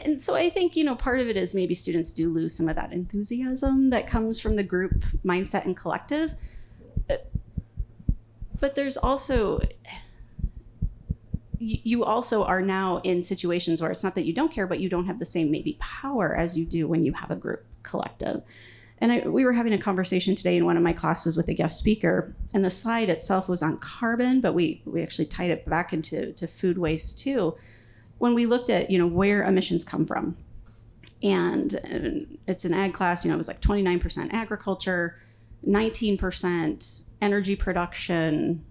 And so I think, part of it is maybe students do lose some of that enthusiasm that comes from the group mindset and collective. But there's also, you also are now in situations where it's not that you don't care, but you don't have the same maybe power as you do when you have a group collective. And we were having a conversation today in one of my classes with a guest speaker, and the slide itself was on carbon, but we actually tied it back into food waste too. When we looked at, where emissions come from, and it's an ag class, it was like 29% agriculture, 19% energy production,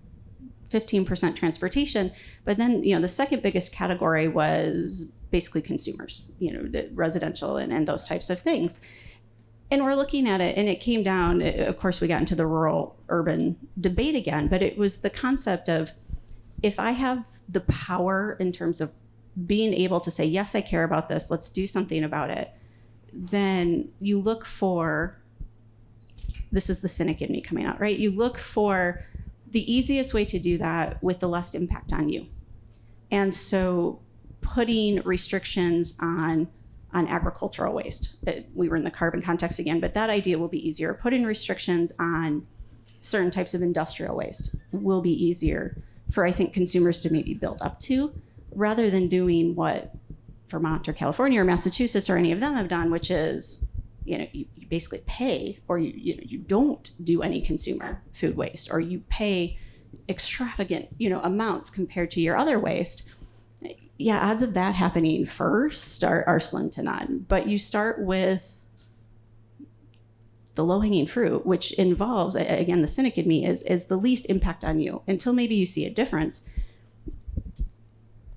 15% transportation. But then, the second biggest category was basically consumers, the residential and those types of things. And we're looking at it, and it came down, of course, we got into the rural-urban debate again, but it was the concept of, if I have the power in terms of being able to say, yes, I care about this, let's do something about it, then you look for, this is the cynic in me coming out, right? You look for the easiest way to do that with the less impact on you. And so putting restrictions on agricultural waste, we were in the carbon context again, but that idea will be easier. Putting restrictions on certain types of industrial waste will be easier for, I think, consumers to maybe build up to, rather than doing what Vermont or California or Massachusetts or any of them have done, which is, you basically pay, or you don't do any consumer food waste, or you pay extravagant, amounts compared to your other waste. Yeah, odds of that happening first are slim to none. But you start with the low-hanging fruit, which involves, again, the cynic in me is the least impact on you until maybe you see a difference.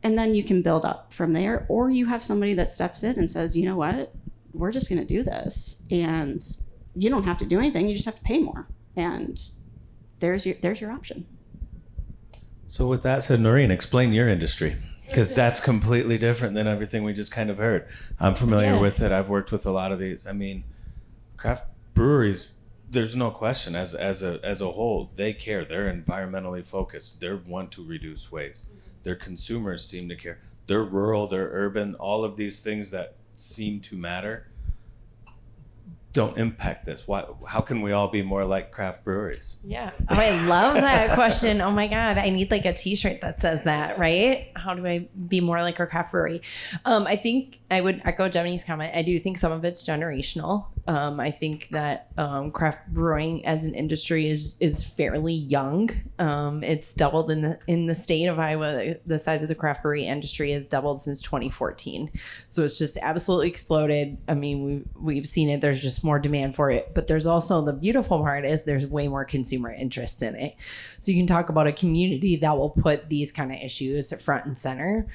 And then you can build up from there, or you have somebody that steps in and says, you know what, we're just going to do this, and you don't have to do anything. You just have to pay more, and there's your option. So with that said, Noreen, explain your industry, because that's completely different than everything we just kind of heard. I'm familiar with it. I've worked with a lot of these. I mean, craft breweries, there's no question, as a whole, they care. They're environmentally focused. They want to reduce waste. Their consumers seem to care. They're rural, they're urban, all of these things that seem to matter don't impact this. Why? How can we all be more like craft breweries? Yeah. Oh, I love that question. Oh my God. I need like a t-shirt that says that, right? How do I be more like a craft brewery? I think I would echo Gemini's comment. I do think some of it's generational. I think that craft brewing as an industry is fairly young. It's doubled in the state of Iowa. The size of the craft brewery industry has doubled since 2014. So it's just absolutely exploded. I mean, we've seen it. There's just more demand for it. But there's also, the beautiful part is there's way more consumer interest in it. So you can talk about a community that will put these kind of issues front and center,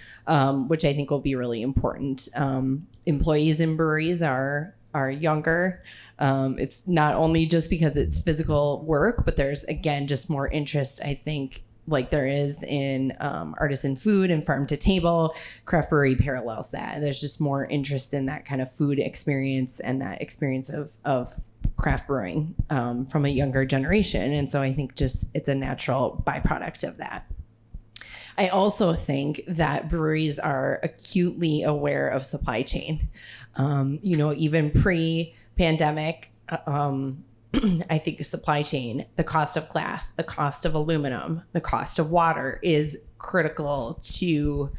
which I think will be really important. Employees in breweries are younger. It's not only just because it's physical work, but there's, again, just more interest, I think, like there is in artisan food and farm to table. Craft brewery parallels that. And there's just more interest in that kind of food experience and that experience of craft brewing from a younger generation. And so I think just it's a natural byproduct of that. I also think that breweries are acutely aware of supply chain. Even pre-pandemic, I think supply chain, the cost of glass, the cost of aluminum, the cost of water is critical to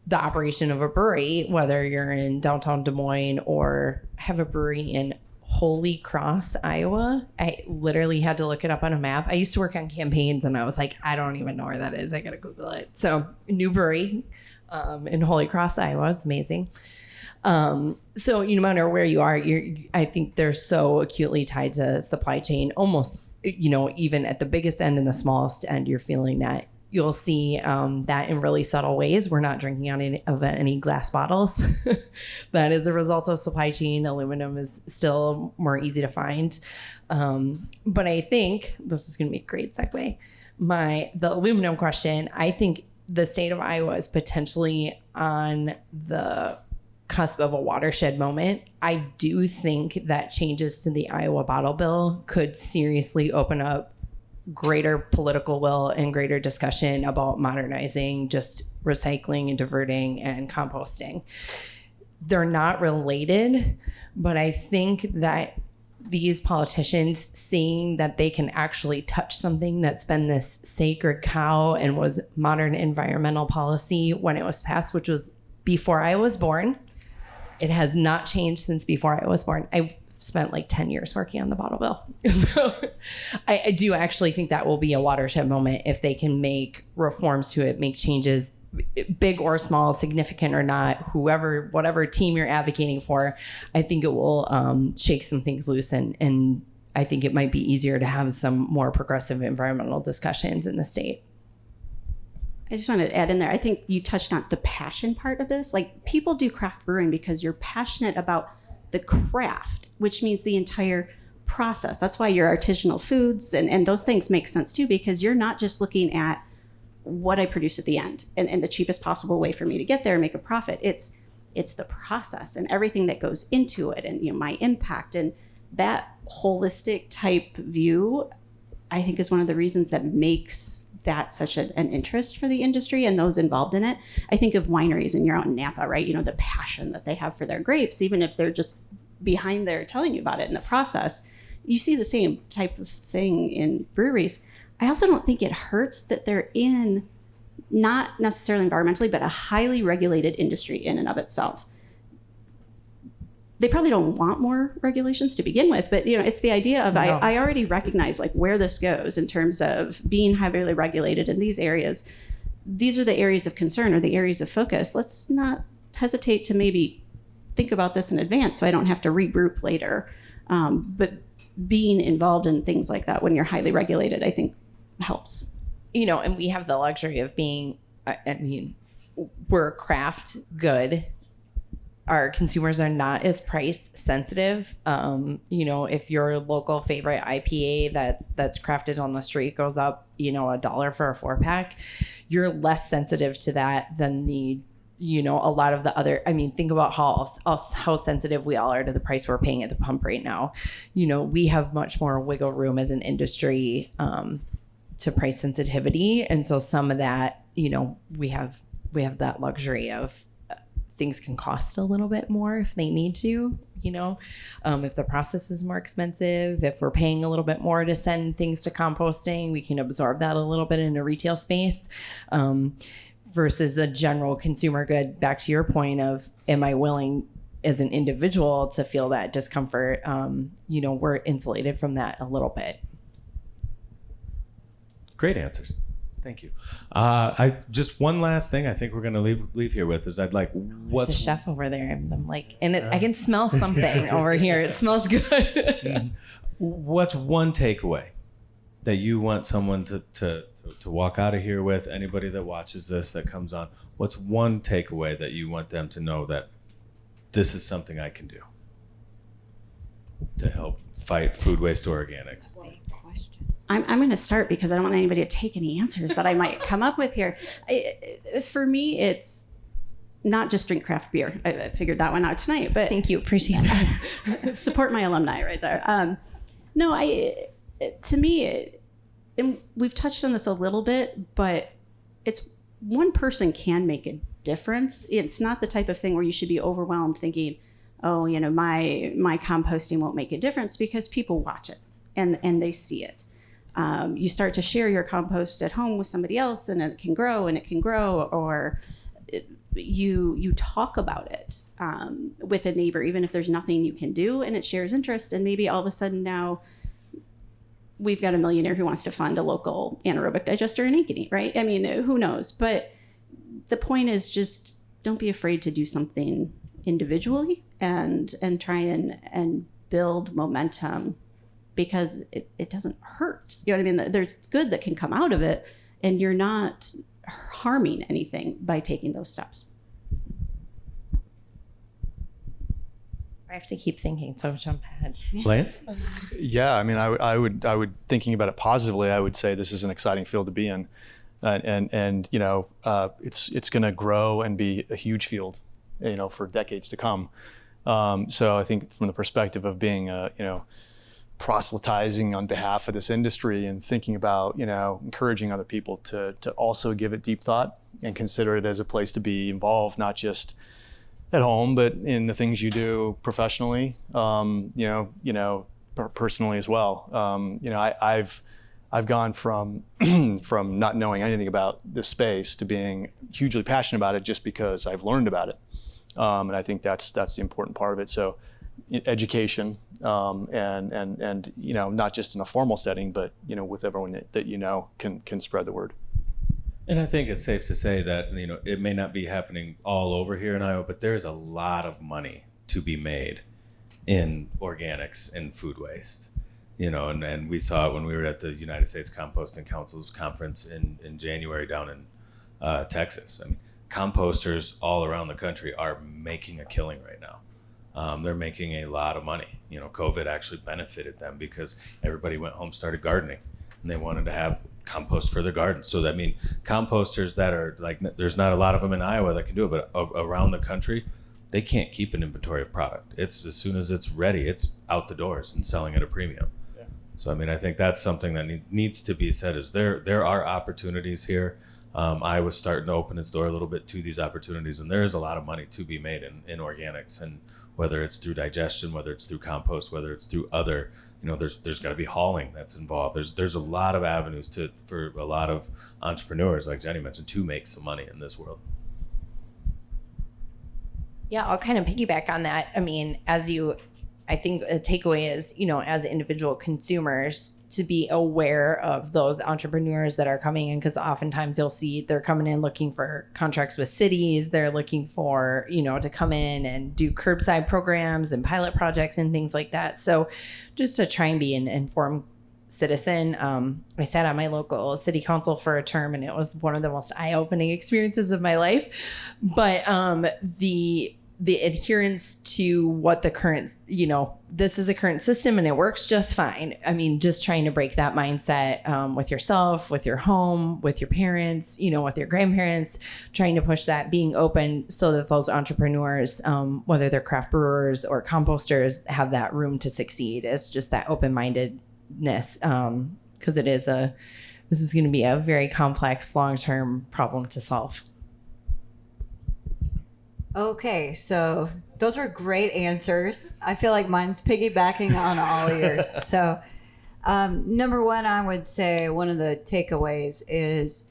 the operation of a brewery, whether you're in downtown Des Moines or have a brewery in Holy Cross, Iowa. I literally had to look it up on a map. I used to work on campaigns and I was like, I don't even know where that is. I got to Google it. So new brewery in Holy Cross, Iowa. It's amazing. So no matter where you are, I think they're so acutely tied to supply chain, almost, even at the biggest end and the smallest end, you're feeling that you'll see that in really subtle ways. We're not drinking out of any glass bottles. That is a result of supply chain. Aluminum is still more easy to find. But I think this is going to be a great segue. The aluminum question, I think the state of Iowa is potentially on the cusp of a watershed moment. I do think that changes to the Iowa bottle bill could seriously open up greater political will and greater discussion about modernizing just recycling and diverting and composting. They're not related, but I think that these politicians seeing that they can actually touch something that's been this sacred cow and was modern environmental policy when it was passed, which was before I was born. It has not changed since before I was born. I spent like 10 years working on the bottle bill. So I do actually think that will be a watershed moment if they can make reforms to it, make changes, big or small, significant or not, whatever team you're advocating for. I think it will shake some things loose, and I think it might be easier to have some more progressive environmental discussions in the state. I just want to add in there, I think you touched on the passion part of this. Like, people do craft brewing because you're passionate about the craft, which means the entire process. That's why your artisanal foods and those things make sense too, because you're not just looking at what I produce at the end and the cheapest possible way for me to get there and make a profit. It's the process and everything that goes into it, and my impact, and that holistic type view, I think, is one of the reasons that makes that such an interest for the industry and those involved in it. I think of wineries, and you're out in Napa, right? The passion that they have for their grapes, even if they're just behind there telling you about it in the process. You see the same type of thing in breweries. I also don't think it hurts that they're in, not necessarily environmentally, but a highly regulated industry in and of itself. They probably don't want more regulations to begin with, but it's the idea of, no. I already recognize like where this goes in terms of being heavily regulated in these areas. These are the areas of concern or the areas of focus. Let's not hesitate to maybe think about this in advance so I don't have to regroup later. But being involved in things like that when you're highly regulated, I think helps. And we have the luxury of being, we're a craft good. Our consumers are not as price sensitive. If your local favorite IPA that's crafted on the street goes up, $1 for a 4-pack, you're less sensitive to that than a lot of the other. Think about how sensitive we all are to the price we're paying at the pump right now. We have much more wiggle room as an industry to price sensitivity, and so some of that, we have that luxury of. Things can cost a little bit more if they need to, if the process is more expensive, if we're paying a little bit more to send things to composting, we can absorb that a little bit in a retail space versus a general consumer good. Back to your point of, am I willing as an individual to feel that discomfort? We're insulated from that a little bit. Great answers. Thank you. I just one last thing I think we're going to leave here with is I'd like what's There's a chef over there. I'm like, and I can smell something over here. It smells good. What's one takeaway that you want someone to walk out of here with? Anybody that watches this that comes on, what's one takeaway that you want them to know that this is something I can do to help fight food waste or organics? I'm going to start because I don't want anybody to take any answers that I might come up with here. For me, it's not just drink craft beer. I figured that one out tonight. But thank you, appreciate that. Support my alumni right there. To me, and we've touched on this a little bit, but it's one person can make a difference. It's not the type of thing where you should be overwhelmed thinking, oh, my composting won't make a difference, because people watch it and they see it. You start to share your compost at home with somebody else, and it can grow, or you talk about it with a neighbor, even if there's nothing you can do, and it shares interest, and maybe all of a sudden now we've got a millionaire who wants to fund a local anaerobic digester in Ankeny, right? Who knows? But the point is, just don't be afraid to do something individually and try and build momentum, because it doesn't hurt. There's good that can come out of it. and you're not harming anything by taking those steps. I have to keep thinking, so jump ahead. Lance? Yeah, I mean, I would thinking about it positively, I would say this is an exciting field to be in, and you know, it's going to grow and be a huge field, you know, for decades to come. So I think from the perspective of being, you know, proselytizing on behalf of this industry and thinking about, you know, encouraging other people to also give it deep thought and consider it as a place to be involved, not just at home, but in the things you do professionally, personally as well. You know, I've gone from from not knowing anything about this space to being hugely passionate about it just because I've learned about it, and I think that's the important part of it. So, education, and you know, not just in a formal setting, but you know, with everyone that you know can spread the word. And I think it's safe to say that, you know, it may not be happening all over here in Iowa, but there's a lot of money to be made in organics and food waste. You know, and we saw it when we were at the United States Composting Council's conference in January down in Texas. I mean, composters all around the country are making a killing right now. They're making a lot of money. You know, COVID actually benefited them because everybody went home, started gardening, and they wanted to have compost for their gardens. So that means composters that are like, there's not a lot of them in Iowa that can do it, but around the country, they can't keep an inventory of product. It's as soon as it's ready, it's out the doors and selling at a premium. Yeah. So I mean, I think that's something that needs to be said. Is there are opportunities here. Iowa's starting to open its door a little bit to these opportunities, and there is a lot of money to be made in organics, and whether it's through digestion, whether it's through compost, whether it's through other, you know, there's got to be hauling that's involved. There's a lot of avenues for a lot of entrepreneurs, like Jenny mentioned, to make some money in this world. Yeah, I'll kind of piggyback on that. I mean, I think a takeaway is, you know, as individual consumers, to be aware of those entrepreneurs that are coming in, because oftentimes you'll see they're coming in looking for contracts with cities. They're looking for, you know, to come in and do curbside programs and pilot projects and things like that. So just to try and be an informed citizen. I sat on my local city council for a term, and it was one of the most eye-opening experiences of my life. But the adherence to what the current, you know, this is a current system and it works just fine. I mean, just trying to break that mindset with yourself, with your home, with your parents, you know, with your grandparents, trying to push that, being open so that those entrepreneurs, whether they're craft brewers or composters, have that room to succeed. It's just that open-mindedness, because this is going to be a very complex long-term problem to solve. Okay, so those are great answers. I feel like mine's piggybacking on all yours. So, number one, I would say one of the takeaways is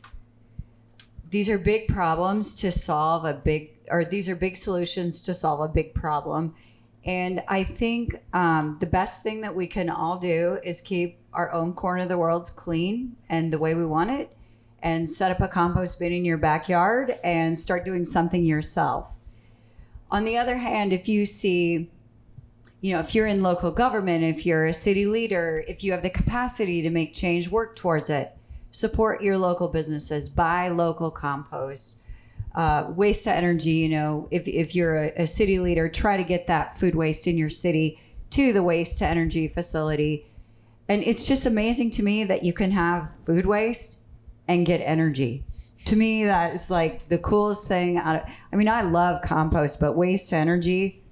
these are big problems to solve these are big solutions to solve a big problem. And I think the best thing that we can all do is keep our own corner of the world clean and the way we want it, and set up a compost bin in your backyard and start doing something yourself. On the other hand, if you see, you know, if you're in local government, if you're a city leader, if you have the capacity to make change, work towards it. Support your local businesses, buy local compost. Waste to energy, you know, if you're a city leader, try to get that food waste in your city to the waste to energy facility. And it's just amazing to me that you can have food waste and get energy. To me, that is like the coolest thing. I mean, I love compost, but waste to energy,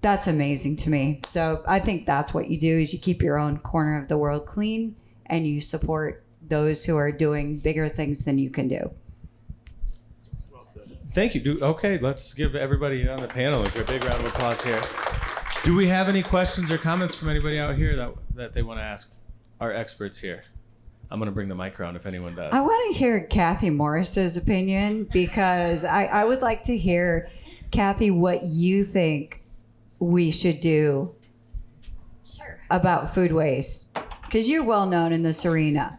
that's amazing to me. So I think that's what you do, is you keep your own corner of the world clean and you support those who are doing bigger things than you can do. Thank you. Okay, let's give everybody on the panel a big round of applause here. Do we have any questions or comments from anybody out here that they want to ask our experts here? I'm going to bring the mic around if anyone does. I want to hear Kathy Morris's opinion, because I would like to hear, Kathy, what you think we should do about food waste, because you're well known in this arena.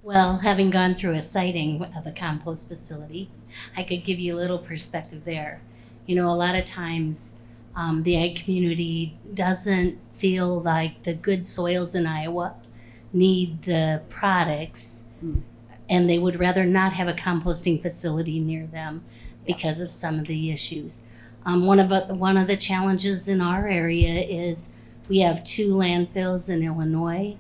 Well, having gone through a siting of a compost facility, I could give you a little perspective there. You know, a lot of times the ag community doesn't feel like the good soils in Iowa need the products and they would rather not have a composting facility near them because of some of the issues. One of the challenges in our area is we have 2 landfills in Illinois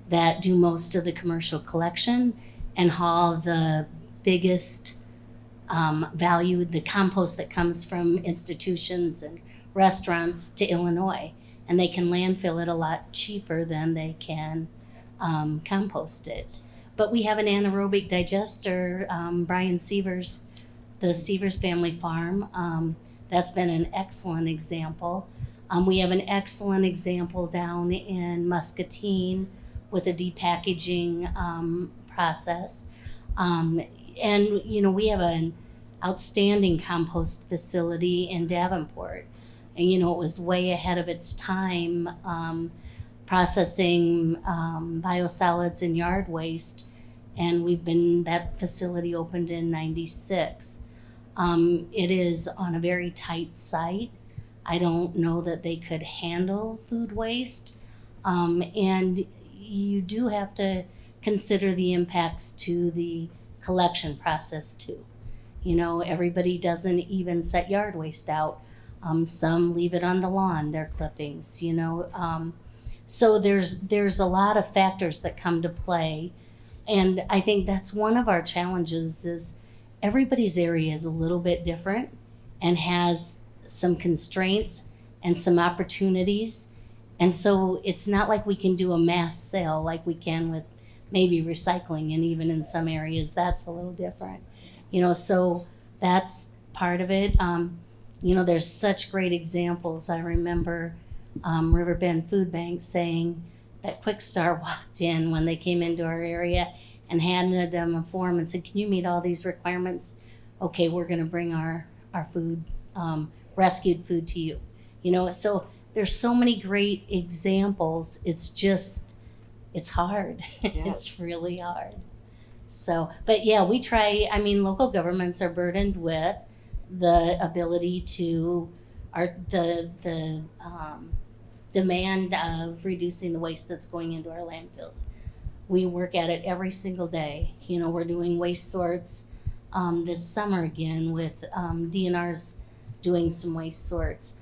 that do most of the commercial collection and haul the biggest value, the compost that comes from institutions and restaurants to Illinois. And they can landfill it a lot cheaper than they can compost it. But we have an anaerobic digester, Brian Sievers, the Sievers family farm. That's been an excellent example. We have an excellent example down in Muscatine with a depackaging process. And, we have an outstanding compost facility in Davenport. And, it was way ahead of its time, processing biosolids and yard waste. And that facility opened in '96. It is on a very tight site. I don't know that they could handle food waste. And you do have to consider the impacts to the collection process too. Everybody doesn't even set yard waste out. Some leave it on the lawn, their clippings, So there's a lot of factors that come to play. And I think that's one of our challenges is everybody's area is a little bit different and has some constraints and some opportunities. And so it's not like we can do a mass sale like we can with maybe recycling. And even in some areas, that's a little different. So that's part of it. There's such great examples. I remember Riverbend Food Bank saying that Quick Start walked in when they came into our area and handed them a form and said, can you meet all these requirements? Okay, we're going to bring our food, rescued food to you. So there's so many great examples. It's hard. Yes. It's really hard. So, but yeah, we try. Local governments are burdened with the ability to, the demand of reducing the waste that's going into our landfills. We work at it every single day. We're doing waste sorts this summer again with DNR's doing some waste sorts.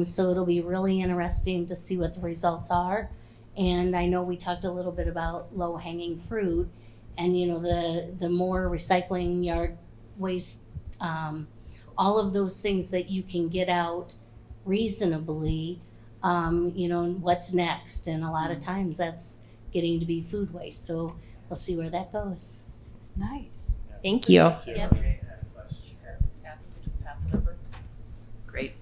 So it'll be really interesting to see what the results are. And I know we talked a little bit about low-hanging fruit, and the more recycling, yard waste, all of those things that you can get out reasonably, what's next. And a lot of times that's getting to be food waste. So we'll see where that goes. Nice. Thank you. Yep. Great.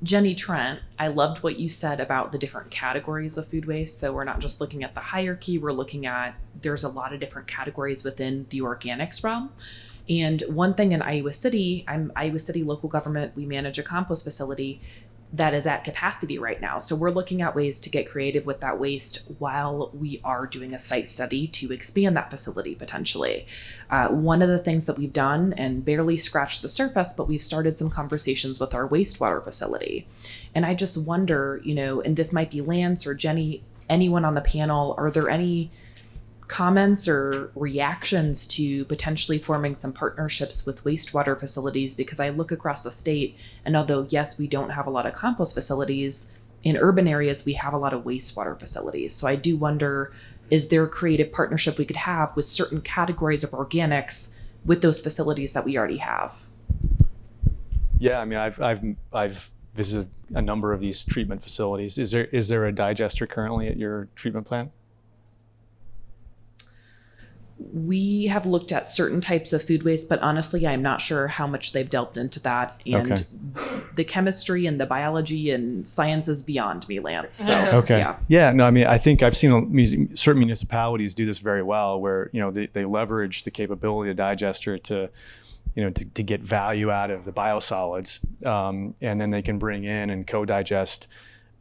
Jenny Trent, I loved what you said about the different categories of food waste. So we're not just looking at the hierarchy, we're looking at there's a lot of different categories within the organics realm. And one thing in Iowa City, I'm Iowa City local government, we manage a compost facility that is at capacity right now. So we're looking at ways to get creative with that waste while we are doing a site study to expand that facility potentially. One of the things that we've done, and barely scratched the surface, but we've started some conversations with our wastewater facility. And I just wonder, and this might be Lance or Jenny, anyone on the panel, are there any comments or reactions to potentially forming some partnerships with wastewater facilities? Because I look across the state, and although yes, we don't have a lot of compost facilities, in urban areas we have a lot of wastewater facilities. So I do wonder, is there a creative partnership we could have with certain categories of organics with those facilities that we already have? Yeah, I've visited a number of these treatment facilities. Is there a digester currently at your treatment plant? We have looked at certain types of food waste, but honestly, I'm not sure how much they've delved into that. And the chemistry and the biology and science is beyond me, Lance. So, okay. Yeah. No, I think I've seen certain municipalities do this very well, where, they leverage the capability of the digester to get value out of the biosolids. And then they can bring in and co-digest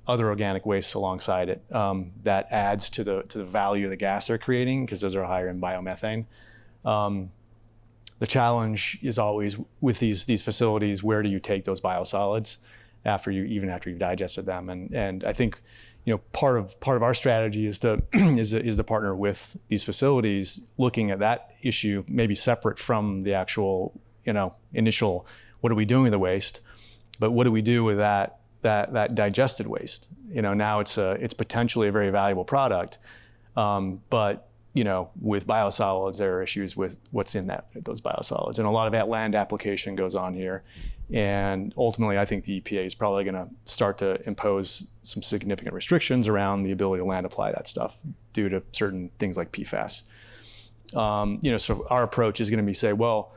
other organic wastes alongside it. That adds to the value of the gas they're creating, because those are higher in biomethane. The challenge is always with these facilities, where do you take those biosolids after you've digested them? And I think, part of our strategy is to is to partner with these facilities, looking at that issue maybe separate from the actual initial what are we doing with the waste, but what do we do with that digested waste? Now it's potentially a very valuable product, but with biosolids, there are issues with what's in those biosolids, and a lot of that land application goes on here. And ultimately, I think the EPA is probably going to start to impose some significant restrictions around the ability to land apply that stuff due to certain things like PFAS. So our approach is going to be say, well,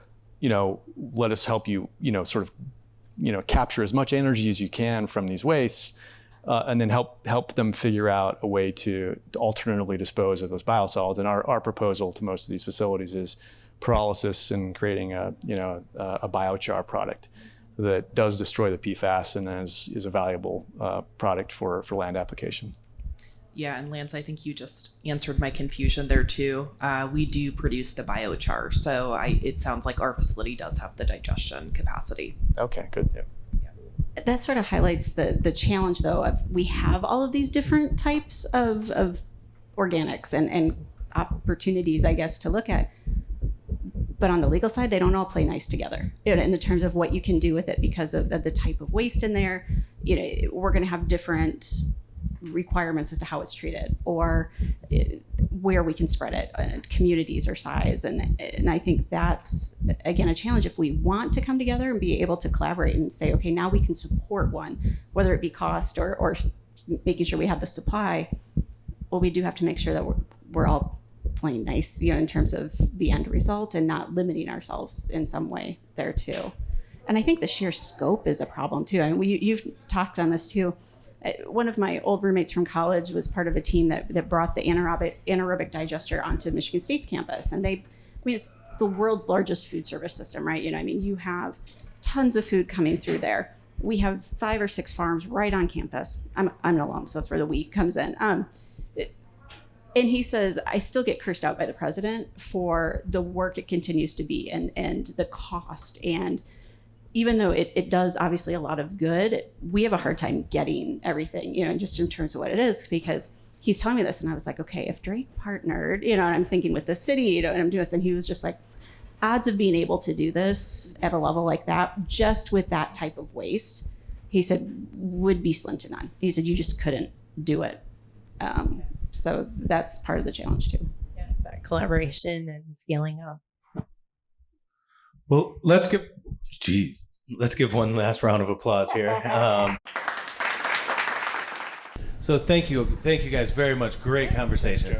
let us help you, capture as much energy as you can from these wastes, and then help them figure out a way to alternatively dispose of those biosolids. And our proposal to most of these facilities is pyrolysis and creating a biochar product that does destroy the PFAS and then is a valuable product for land application. Yeah, and Lance, I think you just answered my confusion there too. We do produce the biochar, so it sounds like our facility does have the digestion capacity. Okay, good. Yeah. That sort of highlights the challenge, though, of we have all of these different types of organics and opportunities, I guess, to look at. But on the legal side, they don't all play nice together in the terms of what you can do with it because of the type of waste in there. We're going to have different requirements as to how it's treated or where we can spread it, communities or size. And I think that's, again, a challenge if we want to come together and be able to collaborate and say, okay, now we can support one, whether it be cost or making sure we have the supply. Well, we do have to make sure that we're all playing nice, in terms of the end result and not limiting ourselves in some way there too. And I think the sheer scope is a problem too. I mean, you've talked on this too. One of my old roommates from college was part of a team that brought the anaerobic digester onto Michigan State's campus. And it's the world's largest food service system, right? You have tons of food coming through there. We have 5 or 6 farms right on campus. I'm an alum, so that's where the we comes in. And he says, I still get cursed out by the president for the work it continues to be and the cost. And even though it does obviously a lot of good, we have a hard time getting everything, just in terms of what it is, because he's telling me this. And I was like, okay, if Drake partnered, and I'm thinking with the city, and I'm doing this, and he was just like, odds of being able to do this at a level like that, just with that type of waste, he said, would be slim to none. He said, you just couldn't do it. So that's part of the challenge too. Yeah, that collaboration and scaling up. Well, let's give one last round of applause here. So thank you guys very much. Great conversation.